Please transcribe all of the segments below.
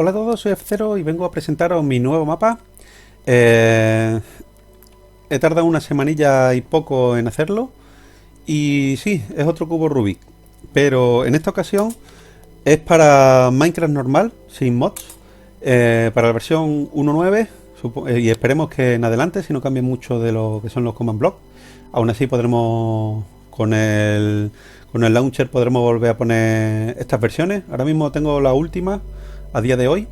Hola a todos, soy F0 y vengo a presentaros mi nuevo mapa. He tardado una semanilla y poco en hacerlo. Y sí, es otro cubo Rubik. Pero en esta ocasión es para Minecraft normal, sin mods. Para la versión 1.9. Y esperemos que en adelante, si no cambia mucho de lo que son los command blocks. Aún así podremos, con el launcher podremos volver a poner estas versiones. Ahora mismo tengo la última a día de hoy,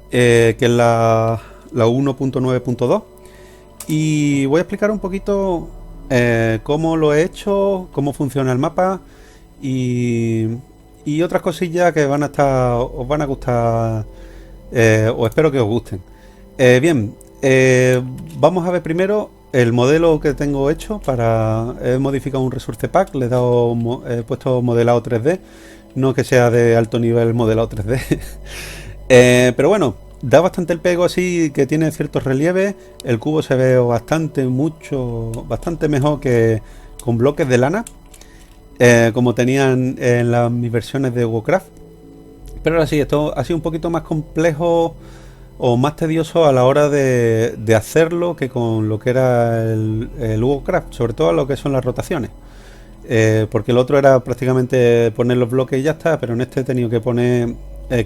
que es la 1.9.2, y voy a explicar un poquito cómo lo he hecho, cómo funciona el mapa y otras cosillas que os van a gustar, o espero que os gusten. Bien, vamos a ver primero el modelo que tengo hecho. He modificado un Resource Pack, he puesto modelado 3D, no que sea de alto nivel modelado 3D. Pero bueno, da bastante el pego, así que tiene ciertos relieves. El cubo se ve bastante mejor que con bloques de lana, como tenían en mis versiones de WoCraft. Pero ahora sí, esto ha sido un poquito más complejo o más tedioso a la hora de hacerlo que con lo que era el WoCraft, sobre todo lo que son las rotaciones. Porque el otro era prácticamente poner los bloques y ya está, pero en este he tenido que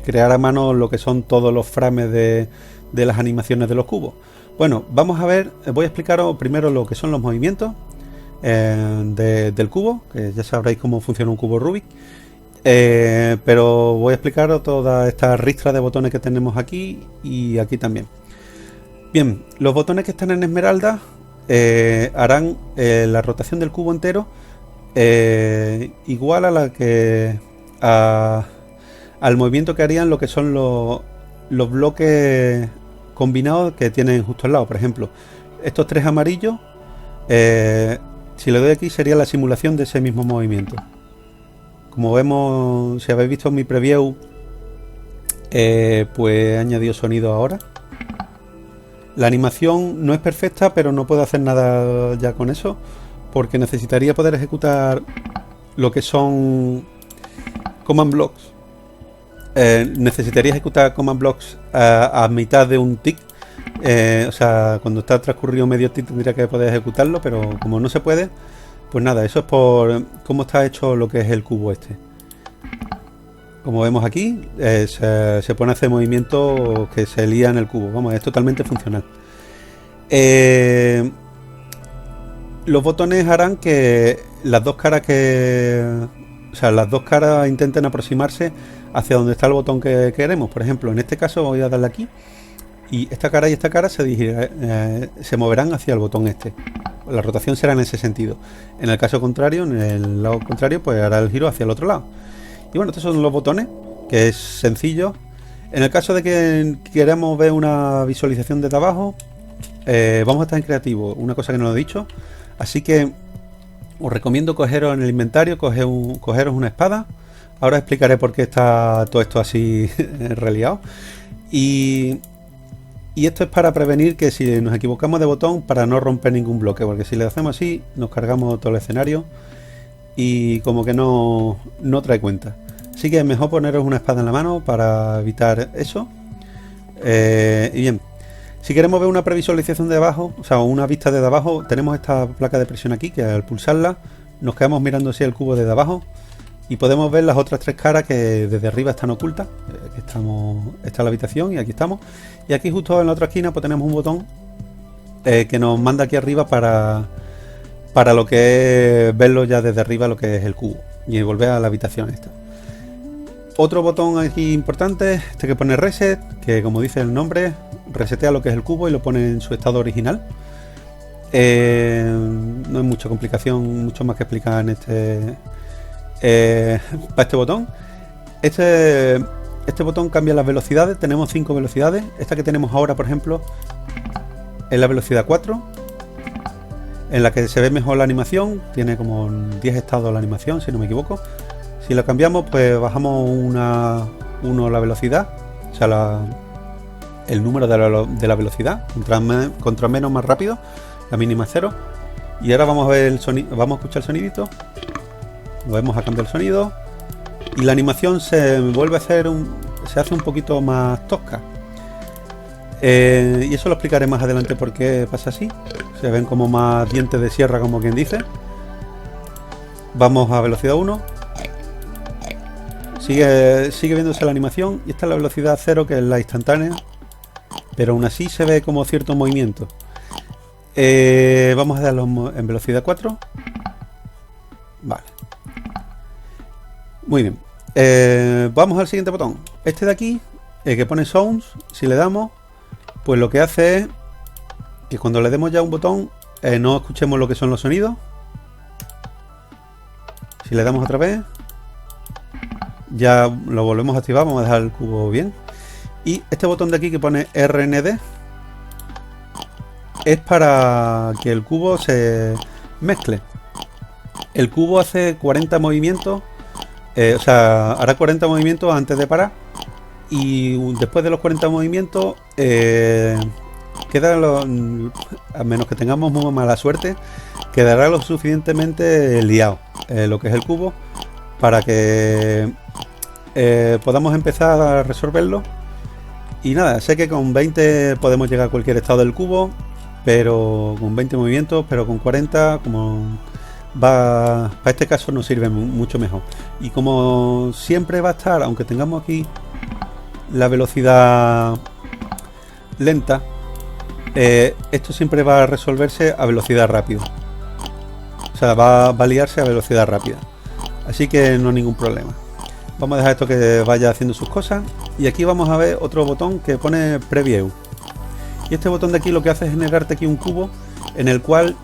crear a mano lo que son todos los frames de las animaciones de los cubos. Bueno, vamos a ver, voy a explicaros primero lo que son los movimientos del cubo, que ya sabréis cómo funciona un cubo Rubik. Pero voy a explicaros toda esta ristra de botones que tenemos aquí y aquí también. Bien, los botones que están en esmeralda harán la rotación del cubo entero igual a al movimiento que harían lo que son los bloques combinados que tienen justo al lado. Por ejemplo, estos tres amarillos, si le doy aquí sería la simulación de ese mismo movimiento. Como vemos, si habéis visto mi preview, pues he añadido sonido ahora. La animación no es perfecta, pero no puedo hacer nada ya con eso, porque necesitaría poder ejecutar lo que son command blocks. Necesitaría ejecutar command blocks a mitad de un tick. O sea, cuando está transcurrido medio tick tendría que poder ejecutarlo, pero como no se puede, pues nada, eso es por cómo está hecho lo que es el cubo este. Como vemos aquí, se pone a hacer movimiento que se lía en el cubo. Vamos, es totalmente funcional. Los botones harán que las dos caras intenten aproximarse hacia donde está el botón que queremos. Por ejemplo, en este caso voy a darle aquí y esta cara y esta cara se moverán hacia el botón este. La rotación será en ese sentido. En el caso contrario, en el lado contrario, pues hará el giro hacia el otro lado. Y bueno, estos son los botones, que es sencillo. En el caso de que queramos ver una visualización desde abajo, vamos a estar en creativo, una cosa que no lo he dicho. Así que os recomiendo cogeros en el inventario, cogeros una espada. Ahora explicaré por qué está todo esto así reliado. Y esto es para prevenir que si nos equivocamos de botón, para no romper ningún bloque, porque si le hacemos así, nos cargamos todo el escenario y como que no trae cuenta. Así que es mejor poneros una espada en la mano para evitar eso. Y bien, si queremos ver una previsualización de abajo, o sea, una vista desde abajo, tenemos esta placa de presión aquí, que al pulsarla nos quedamos mirando así el cubo desde abajo y podemos ver las otras tres caras que desde arriba están ocultas. Está la habitación y aquí estamos. Y aquí justo en la otra esquina pues tenemos un botón que nos manda aquí arriba para lo que es verlo ya desde arriba, lo que es el cubo, y volver a la habitación esta. Otro botón aquí importante, este que pone reset, que como dice el nombre, resetea lo que es el cubo y lo pone en su estado original. No hay mucha complicación, mucho más que explicar en para este botón. Este botón cambia las velocidades. Tenemos 5 velocidades. Esta que tenemos ahora, por ejemplo, es la velocidad 4, en la que se ve mejor la animación. Tiene como 10 estados la animación, si no me equivoco. Si la cambiamos, pues bajamos 1 la velocidad, o sea, el número de la velocidad. Contra menos, más rápido. La mínima es 0. Y ahora vamos a ver el sonido, vamos a escuchar el sonidito. Volvemos a cambiar el sonido y la animación se vuelve a hacer se hace un poquito más tosca. Y eso lo explicaré más adelante por qué pasa así. Se ven como más dientes de sierra, como quien dice. Vamos a velocidad 1. Sigue viéndose la animación. Y esta es la velocidad 0, que es la instantánea. Pero aún así se ve como cierto movimiento. Vamos a darlo en velocidad 4. Vale. Muy bien. Vamos al siguiente botón. Este de aquí, que pone Sounds, si le damos, pues lo que hace es que cuando le demos ya un botón, no escuchemos lo que son los sonidos. Si le damos otra vez, ya lo volvemos a activar. Vamos a dejar el cubo bien. Y este botón de aquí que pone RND es para que el cubo se mezcle. El cubo hace 40 movimientos, o sea, hará 40 movimientos antes de parar. Y después de los 40 movimientos, a menos que tengamos muy mala suerte, quedará lo suficientemente liado lo que es el cubo para que podamos empezar a resolverlo. Y nada, sé que con 20 podemos llegar a cualquier estado del cubo, pero con 20 movimientos, pero con 40, como va, para este caso nos sirve mucho mejor. Y como siempre va a estar, aunque tengamos aquí la velocidad lenta, esto siempre va a resolverse a velocidad rápida. O sea, va a liarse a velocidad rápida. Así que no hay ningún problema. Vamos a dejar esto que vaya haciendo sus cosas. Y aquí vamos a ver otro botón que pone Preview. Y este botón de aquí lo que hace es generarte aquí un cubo en el cual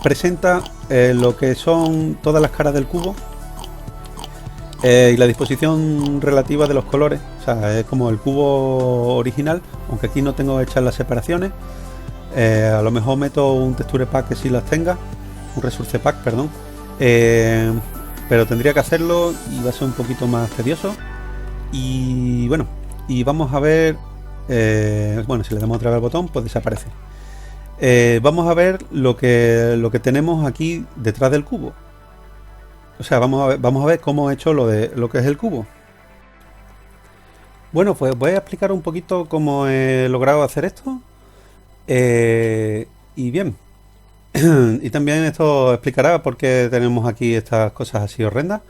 presenta lo que son todas las caras del cubo y la disposición relativa de los colores. O sea, es como el cubo original, aunque aquí no tengo hechas las separaciones. A lo mejor meto un texture pack que sí las tenga, un resource pack, perdón, pero tendría que hacerlo y va a ser un poquito más tedioso. Y bueno, y vamos a ver, bueno, si le damos otra vez al botón, pues desaparece. Vamos a ver lo que tenemos aquí detrás del cubo. O sea, vamos a ver cómo he hecho lo que es el cubo. Bueno, pues voy a explicar un poquito cómo he logrado hacer esto. Y bien, y también esto explicará por qué tenemos aquí estas cosas así horrendas.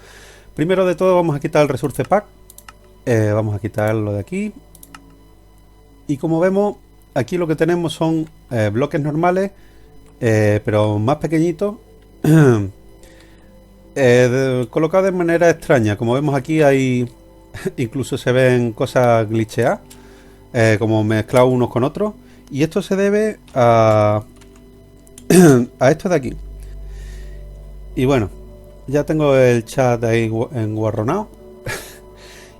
Primero de todo vamos a quitar el Resource Pack. Vamos a quitarlo de aquí. Y como vemos, aquí lo que tenemos son bloques normales, pero más pequeñitos, colocados de manera extraña. Como vemos aquí hay incluso se ven cosas glitcheadas, como mezclados unos con otros. Y esto se debe a esto de aquí. Y bueno, ya tengo el chat ahí enguarronado.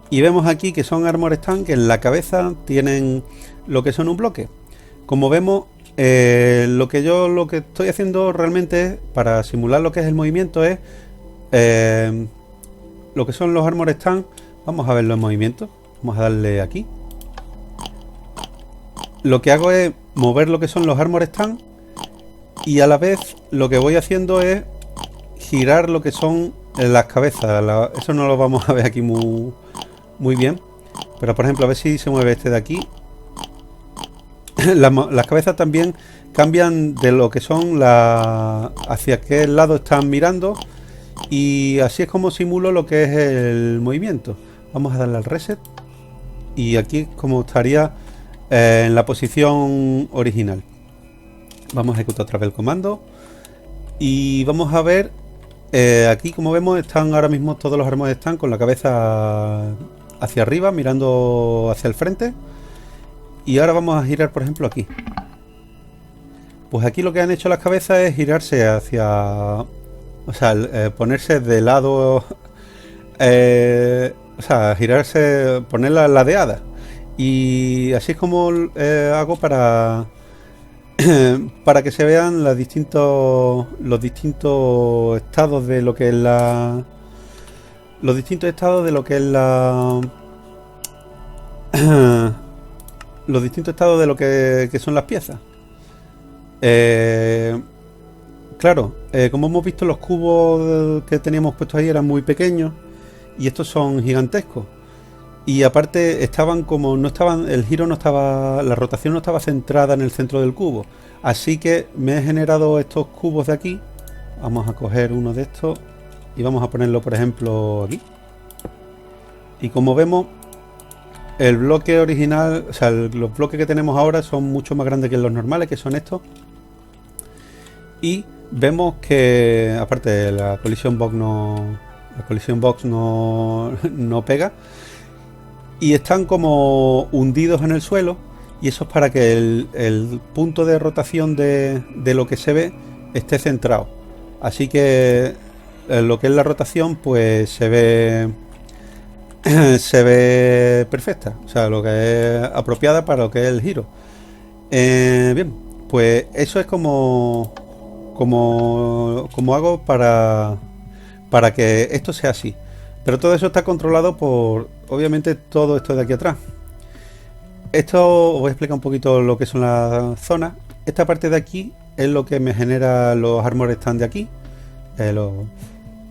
Y vemos aquí que son Armor Stand que en la cabeza tienen lo que son un bloque. Como vemos, lo que estoy haciendo realmente es, para simular lo que es el movimiento, es lo que son los Armor Stand. Vamos a verlo en movimiento. Vamos a darle aquí. Lo que hago es mover lo que son los Armor Stand y a la vez lo que voy haciendo es girar lo que son las cabezas. Eso no lo vamos a ver aquí muy bien, pero por ejemplo a ver si se mueve este de aquí. Las cabezas también cambian de lo que son hacia qué lado están mirando, y así es como simulo lo que es el movimiento. Vamos a darle al reset y aquí como estaría en la posición original. Vamos a ejecutar otra vez el comando y vamos a ver aquí, como vemos, están ahora mismo todos los armores están con la cabeza hacia arriba mirando hacia el frente. Y ahora vamos a girar, por ejemplo, aquí. Pues aquí lo que han hecho las cabezas es girarse hacia, o sea, ponerse de lado, o sea, girarse, ponerla ladeada. Y así es como hago para para que se vean los distintos estados de lo que es los distintos estados de lo que es los distintos estados de lo que son las piezas. Claro, como hemos visto, los cubos que teníamos puestos ahí eran muy pequeños y estos son gigantescos. Y aparte estaban como no estaban, el giro no estaba, la rotación no estaba centrada en el centro del cubo. Así que me he generado estos cubos de aquí. Vamos a coger uno de estos y vamos a ponerlo, por ejemplo, aquí. Y como vemos, el bloque original, o sea, los bloques que tenemos ahora son mucho más grandes que los normales, que son estos. Y vemos que, aparte, la collision box no pega. Y están como hundidos en el suelo. Y eso es para que el punto de rotación de lo que se ve esté centrado. Así que lo que es la rotación, pues se ve perfecta, o sea, lo que es apropiada para lo que es el giro. Bien, pues eso es como hago para que esto sea así. Pero todo eso está controlado por, obviamente, todo esto de aquí atrás. Esto os voy a explicar un poquito lo que son las zonas. Esta parte de aquí es lo que me genera los armor stand de aquí.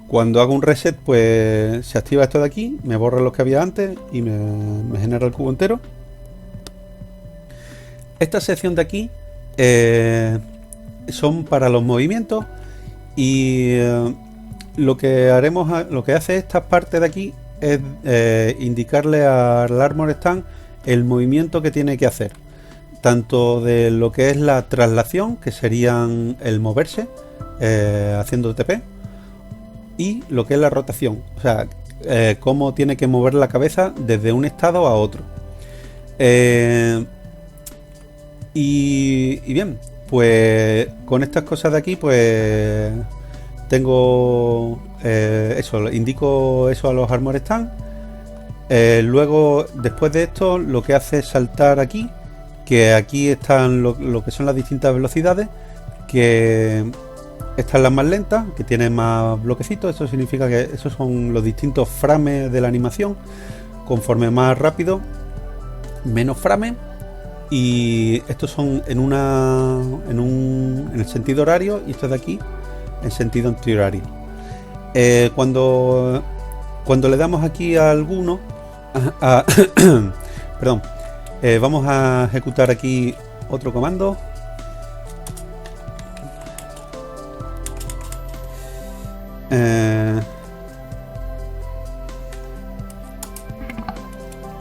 Cuando hago un reset, pues se activa esto de aquí, me borra los que había antes y me genera el cubo entero. Esta sección de aquí son para los movimientos y lo que hace esta parte de aquí es indicarle al Armor Stand el movimiento que tiene que hacer, tanto de lo que es la traslación, que serían el moverse haciendo TP, y lo que es la rotación, o sea, cómo tiene que mover la cabeza desde un estado a otro. Y bien, pues con estas cosas de aquí, pues tengo eso, indico eso a los Armor Stand. Luego, después de esto, lo que hace es saltar aquí, que aquí están lo que son las distintas velocidades, que estas las más lentas, que tienen más bloquecitos. Eso significa que esos son los distintos frames de la animación. Conforme más rápido, menos frames. Y estos son en el sentido horario, y estos de aquí en sentido antihorario. Cuando le damos aquí a alguno, perdón, vamos a ejecutar aquí otro comando.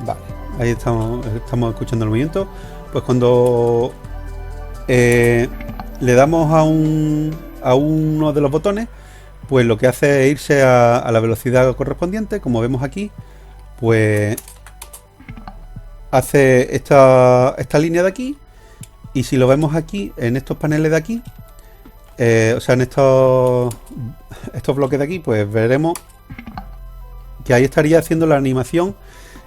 Vale, ahí estamos escuchando el movimiento. Pues cuando le damos a uno de los botones, pues lo que hace es irse a la velocidad correspondiente. Como vemos aquí, pues hace esta línea de aquí. Y si lo vemos aquí en estos paneles de aquí, o sea, en estos bloques de aquí, pues veremos que ahí estaría haciendo la animación.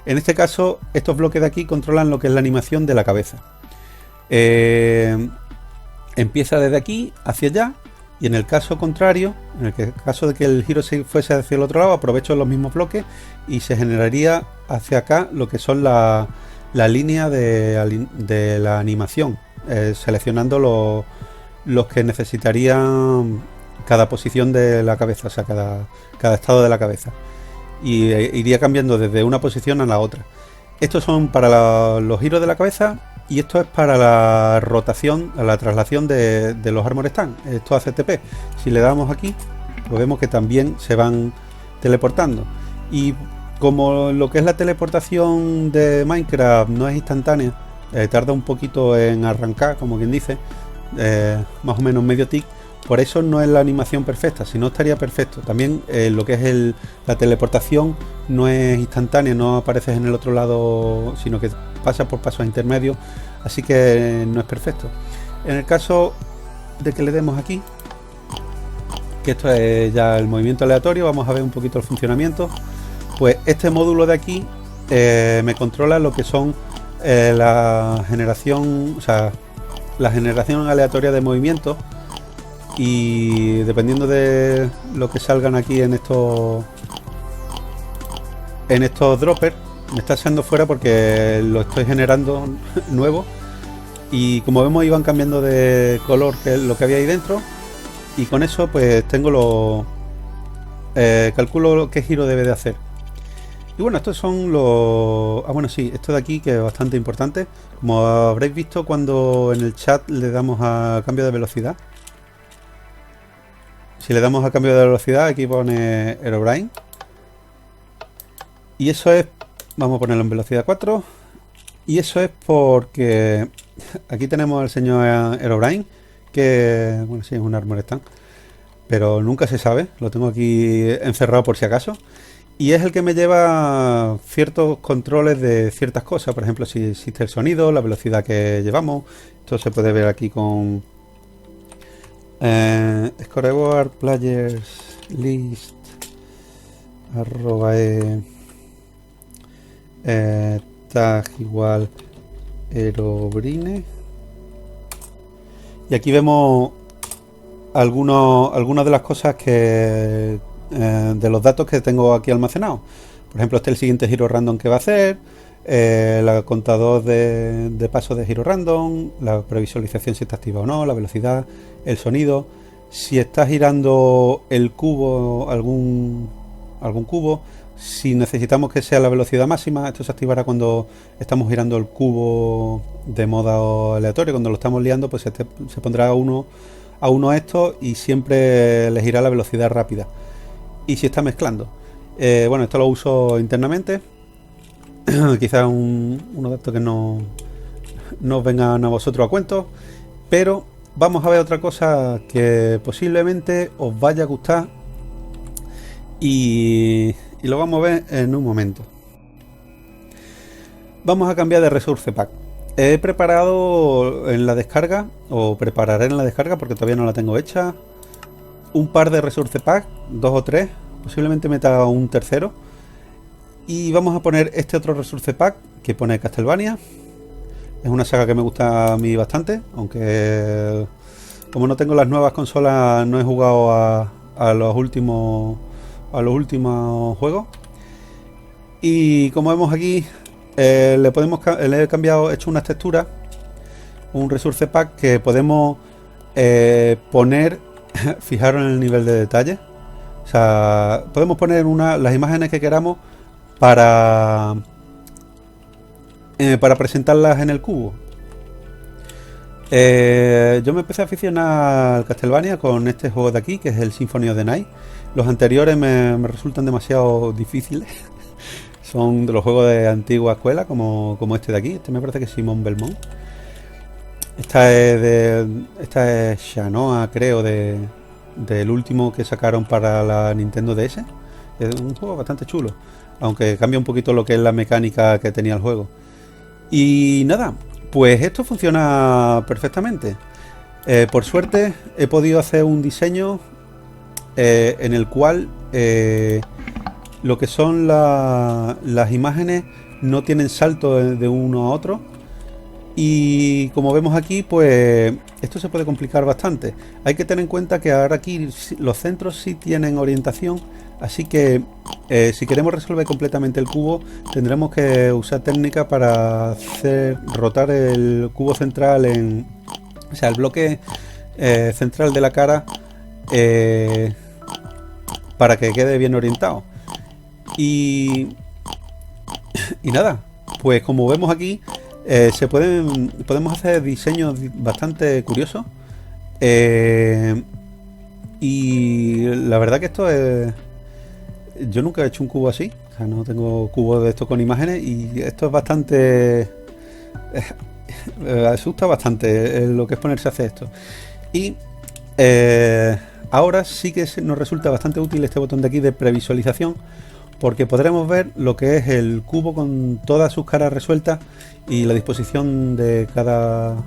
En este caso, estos bloques de aquí controlan lo que es la animación de la cabeza. Empieza desde aquí hacia allá, y en el caso contrario, en el caso de que el giro se fuese hacia el otro lado, aprovecho los mismos bloques y se generaría hacia acá lo que son la línea de la animación, seleccionando los que necesitarían cada posición de la cabeza, o sea, cada estado de la cabeza. Y iría cambiando desde una posición a la otra. Estos son para los giros de la cabeza, y esto es para la rotación, la traslación de los Armor Stand. Esto hace TP. Si le damos aquí, pues vemos que también se van teleportando. Y como lo que es la teleportación de Minecraft no es instantánea, tarda un poquito en arrancar, como quien dice, más o menos medio tick. Por eso no es la animación perfecta, si no estaría perfecto. También lo que es la teleportación no es instantánea, no apareces en el otro lado, sino que pasa por pasos intermedios, así que no es perfecto. En el caso de que le demos aquí, que esto es ya el movimiento aleatorio, vamos a ver un poquito el funcionamiento. Pues este módulo de aquí me controla lo que son la generación, o sea, la generación aleatoria de movimientos. Y dependiendo de lo que salgan aquí en estos droppers, me está echando fuera porque lo estoy generando nuevo. Y como vemos, iban cambiando de color que lo que había ahí dentro. Y con eso pues tengo calculo qué giro debe de hacer. Y bueno, estos son los... Ah, bueno, sí, esto de aquí que es bastante importante. Como habréis visto cuando en el chat le damos a cambio de velocidad. Si le damos a cambio de velocidad, aquí pone Herobrine. Y eso es... Vamos a ponerlo en velocidad 4. Y eso es porque aquí tenemos al señor Herobrine, que, bueno, sí, es un Armor Stand, pero nunca se sabe. Lo tengo aquí encerrado por si acaso. Y es el que me lleva ciertos controles de ciertas cosas. Por ejemplo, si existe el sonido, la velocidad que llevamos. Esto se puede ver aquí con Scoreboard Players List tag igual Herobrine. Y aquí vemos algunas de las cosas que de los datos que tengo aquí almacenados. Por ejemplo, este es el siguiente giro random que va a hacer, el contador de pasos de giro random, la previsualización si está activa o no, la velocidad, el sonido, si está girando el cubo, algún cubo, si necesitamos que sea la velocidad máxima. Esto se activará cuando estamos girando el cubo de modo aleatorio. Cuando lo estamos liando, pues se pondrá a uno esto y siempre elegirá la velocidad rápida. Y si está mezclando, bueno, esto lo uso internamente. Quizás unos datos que no os vengan a vosotros a cuento, pero vamos a ver otra cosa que posiblemente os vaya a gustar y lo vamos a ver en un momento. Vamos a cambiar de Resource Pack. He preparado en la descarga, o prepararé en la descarga porque todavía no la tengo hecha, un par de Resource Pack, 2 o 3, posiblemente meta un tercero. Y vamos a poner este otro Resource Pack que pone Castlevania. Es una saga que me gusta a mí bastante, aunque como no tengo las nuevas consolas no he jugado a los últimos juegos. Y como vemos aquí, le he cambiado, he hecho unas texturas, un Resource Pack que podemos poner, fijaros en el nivel de detalle. O sea, podemos poner las imágenes que queramos para presentarlas en el cubo. Yo me empecé a aficionar al Castlevania con este juego de aquí, que es el Symphony of the Night. Los anteriores me resultan demasiado difíciles. Son de los juegos de antigua escuela, como este de aquí. Este me parece que es Simon Belmont. Esta es Shanoa, creo, del último que sacaron para la Nintendo DS. Es un juego bastante chulo, aunque cambia un poquito lo que es la mecánica que tenía el juego. Y nada, pues esto funciona perfectamente. Por suerte he podido hacer un diseño en el cual lo que son las imágenes no tienen salto de uno a otro. Y como vemos aquí, pues esto se puede complicar bastante. Hay que tener en cuenta que ahora aquí los centros sí tienen orientación, así que si queremos resolver completamente el cubo, tendremos que usar técnica para hacer rotar el cubo central o sea, el bloque central de la cara, para que quede bien orientado. Y nada, pues como vemos aquí, podemos hacer diseños bastante curiosos, y la verdad que esto es... Yo nunca he hecho un cubo así, o sea, no tengo cubos de estos con imágenes, y esto es bastante... asusta bastante lo que es ponerse a hacer esto. Y ahora sí que nos resulta bastante útil este botón de aquí de previsualización, porque podremos ver lo que es el cubo con todas sus caras resueltas y la disposición de cada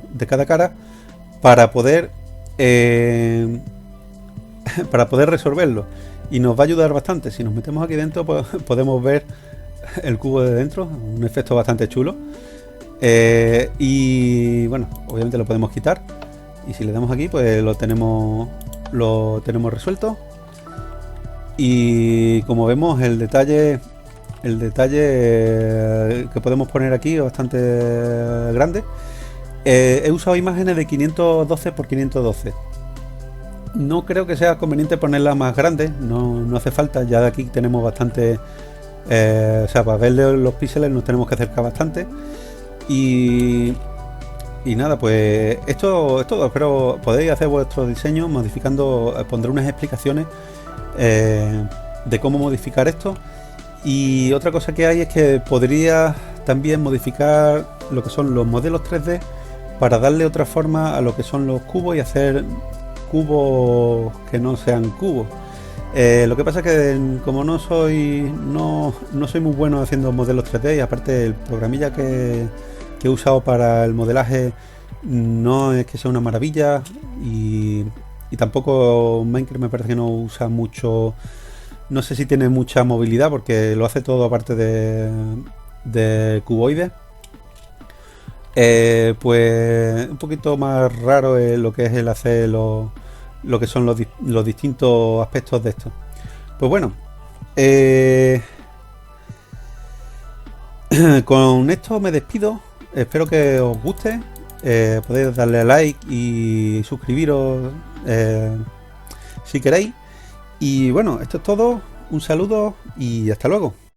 cara para poder resolverlo, y nos va a ayudar bastante. Si nos metemos aquí dentro, pues, podemos ver el cubo de dentro, un efecto bastante chulo. Y bueno, obviamente lo podemos quitar, y si le damos aquí, pues lo tenemos resuelto. Y como vemos, el detalle que podemos poner aquí es bastante grande. He usado imágenes de 512 x 512. No creo que sea conveniente ponerla más grande, no hace falta, ya de aquí tenemos bastante O sea, para ver los píxeles nos tenemos que acercar bastante. Y, y nada, pues esto es todo. Espero podéis hacer vuestro diseño modificando, pondré unas explicaciones de cómo modificar esto. Y otra cosa que hay es que podría también modificar lo que son los modelos 3D para darle otra forma a lo que son los cubos y hacer cubos que no sean cubos. Lo que pasa es que como no soy muy bueno haciendo modelos 3D y aparte el programilla que he usado para el modelaje no es que sea una maravilla y tampoco Minecraft me parece que no usa mucho, no sé si tiene mucha movilidad porque lo hace todo aparte de cuboides. Pues un poquito más raro es lo que es el hacer lo que son los distintos aspectos de esto. Pues bueno, eh, con esto me despido. Espero que os guste. Podéis darle a like y suscribiros si queréis. Y bueno, esto es todo. Un saludo y hasta luego.